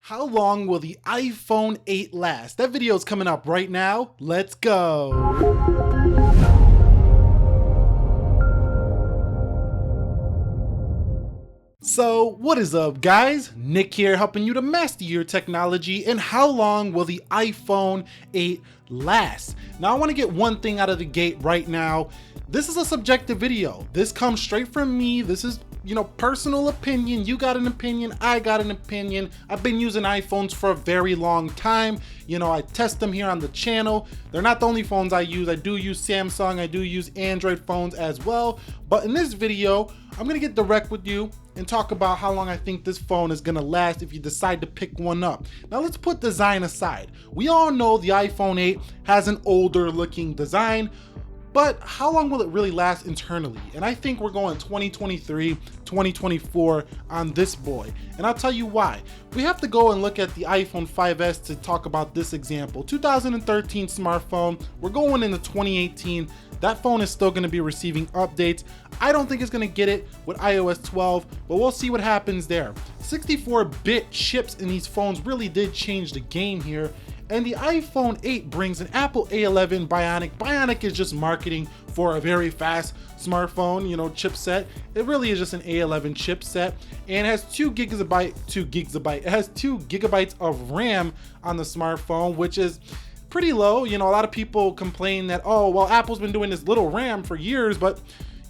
How long will the iPhone 8 last? That video is coming up right now. Let's go. So what is up guys? Nick here helping you to master your technology. And how long will the iPhone 8 last? Now I want to get one thing out of the gate right now. This is a subjective video. This comes straight from me. This is personal opinion. You got an opinion, I got an opinion. I've been using iPhones for a very long time. I test them here on the channel. They're not the only phones I use. I do use Samsung, I do use Android phones as well. But in this video, I'm gonna get direct with you and talk about how long I think this phone is gonna last if you decide to pick one up. Now let's put design aside. We all know the iPhone 8 has an older looking design, but how long will it really last internally? And I think we're going 2023, 2024 on this boy. And I'll tell you why. We have to go and look at the iPhone 5S to talk about this example. 2013 smartphone, we're going into 2018. That phone is still gonna be receiving updates. I don't think it's gonna get it with iOS 12, but we'll see what happens there. 64-bit chips in these phones really did change the game here. And the iPhone 8 brings an Apple A11 Bionic. Bionic is just marketing for a very fast smartphone, chipset. It really is just an A11 chipset, and it has 2 gigabytes of RAM on the smartphone, which is pretty low. A lot of people complain that, oh, well, Apple's been doing this little RAM for years, but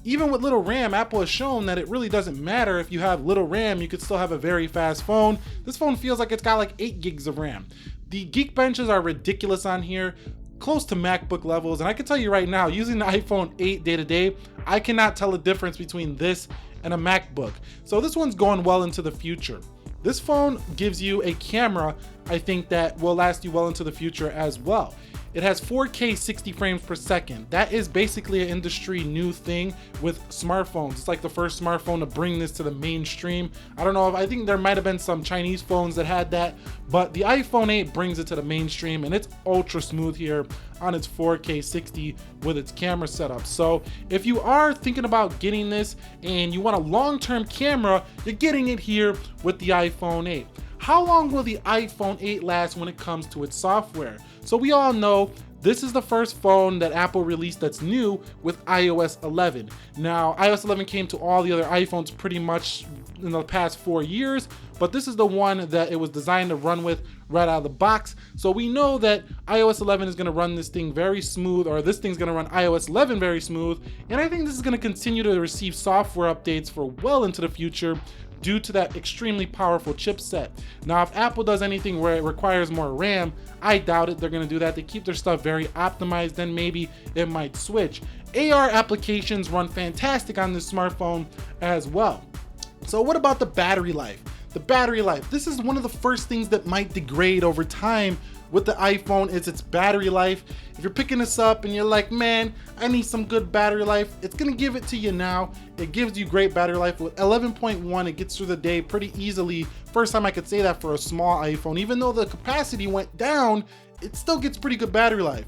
even with little RAM, Apple has shown that it really doesn't matter. If you have little RAM, you could still have a very fast phone. This phone feels like it's got like 8 gigs of RAM. The Geekbenches are ridiculous on here, close to MacBook levels, and I can tell you right now, using the iPhone 8 day to day, I cannot tell the difference between this and a MacBook. So this one's going well into the future. This phone gives you a camera, I think, that will last you well into the future as well. It has 4K 60 frames per second. That is basically an industry new thing with smartphones. It's like the first smartphone to bring this to the mainstream. I don't know, I think there might have been some Chinese phones that had that, but the iPhone 8 brings it to the mainstream, and it's ultra smooth here on its 4K 60 with its camera setup. So if you are thinking about getting this and you want a long-term camera, you're getting it here with the iPhone 8. How long will the iPhone 8 last when it comes to its software? So we all know this is the first phone that Apple released that's new with iOS 11. Now, iOS 11 came to all the other iPhones pretty much in the past 4 years, but this is the one that it was designed to run with right out of the box. So we know that iOS 11 is going to run this thing very smooth, or this thing's going to run iOS 11 very smooth, and I think this is going to continue to receive software updates for well into the future due to that extremely powerful chipset. Now, if Apple does anything where it requires more RAM, I doubt it. They're going to do that. They keep their stuff very optimized, then maybe it might switch. AR applications run fantastic on this smartphone as well. So what about the battery life? The battery life, this is one of the first things that might degrade over time with the iPhone, is its battery life. If you're picking this up and you're like, man, I need some good battery life, it's gonna give it to you now. It gives you great battery life. With 11.1, it gets through the day pretty easily. First time I could say that for a small iPhone. Even though the capacity went down, it still gets pretty good battery life.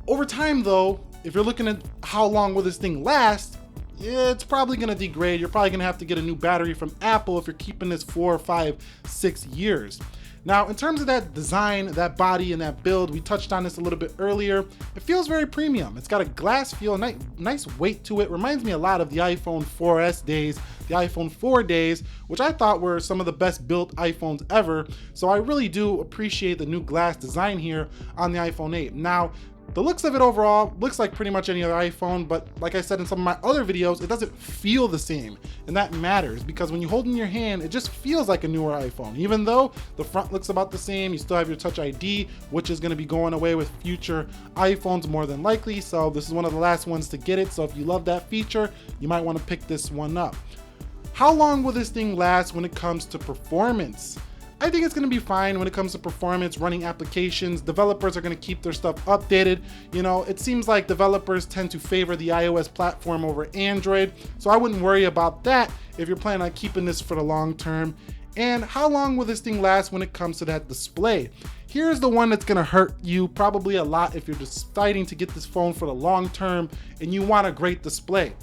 Over time though, if you're looking at how long will this thing last, yeah, it's probably gonna degrade. You're probably gonna have to get a new battery from Apple if you're keeping this 4, 5, 6 years. Now, in terms of that design, that body, and that build, we touched on this a little bit earlier. It feels very premium. It's got a glass feel, nice weight to it. Reminds me a lot of the iPhone 4S days, the iPhone 4 days, which I thought were some of the best built iPhones ever. So I really do appreciate the new glass design here on the iPhone 8. Now, the looks of it overall looks like pretty much any other iPhone, but like I said in some of my other videos, it doesn't feel the same, and that matters because when you hold it in your hand, it just feels like a newer iPhone. Even though the front looks about the same, you still have your Touch ID, which is going to be going away with future iPhones more than likely, so this is one of the last ones to get it. So if you love that feature, you might want to pick this one up. How long will this thing last when it comes to performance? I think it's going to be fine when it comes to performance, running applications. Developers are going to keep their stuff updated. It seems like developers tend to favor the iOS platform over Android, so I wouldn't worry about that if you're planning on keeping this for the long term. And how long will this thing last when it comes to that display? Here's the one that's going to hurt you probably a lot if you're deciding to get this phone for the long term and you want a great display.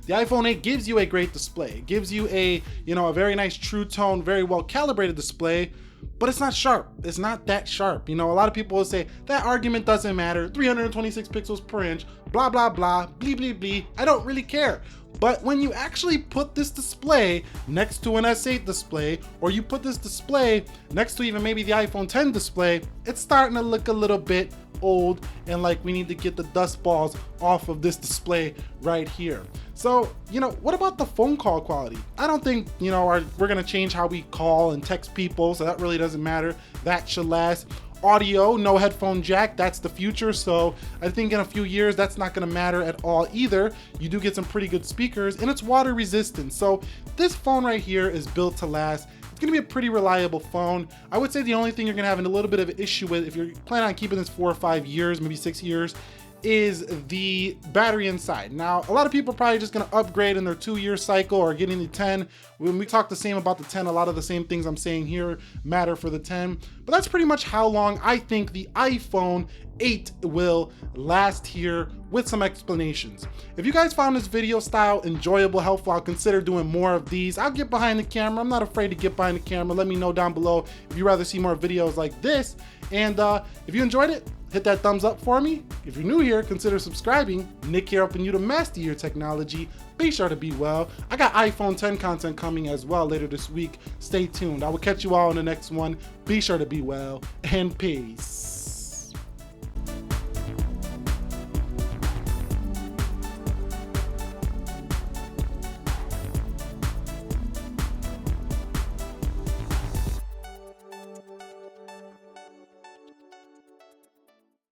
The iPhone 8 gives you a great display. It gives you a, a very nice true tone, very well calibrated display, but it's not sharp. It's not that sharp. A lot of people will say that argument doesn't matter. 326 pixels per inch, blah, blah, blah, blee, blee, blee. I don't really care. But when you actually put this display next to an S8 display, or you put this display next to even maybe the iPhone 10 display, it's starting to look a little bit old and like we need to get the dust balls off of this display right here. So, what about the phone call quality? I don't think, we're gonna change how we call and text people, so that really doesn't matter. That should last. Audio, no headphone jack, that's the future. So I think in a few years, that's not gonna matter at all either. You do get some pretty good speakers and it's water resistant. So this phone right here is built to last. It's gonna be a pretty reliable phone. I would say the only thing you're gonna have a little bit of an issue with if you're planning on keeping this 4 or 5 years, maybe 6 years, is the battery inside. Now, a lot of people are probably just gonna upgrade in their 2-year cycle or getting the 10. When we talk the same about the 10, a lot of the same things I'm saying here matter for the 10, but that's pretty much how long I think the iPhone 8 will last here with some explanations. If you guys found this video style enjoyable, helpful, I'll consider doing more of these. I'll get behind the camera. I'm not afraid to get behind the camera. Let me know down below if you'd rather see more videos like this. And if you enjoyed it, hit that thumbs up for me. If you're new here, consider subscribing. Nick here helping you to master your technology. Be sure to be well. I got iPhone 10 content coming as well later this week. Stay tuned. I will catch you all in the next one. Be sure to be well and peace.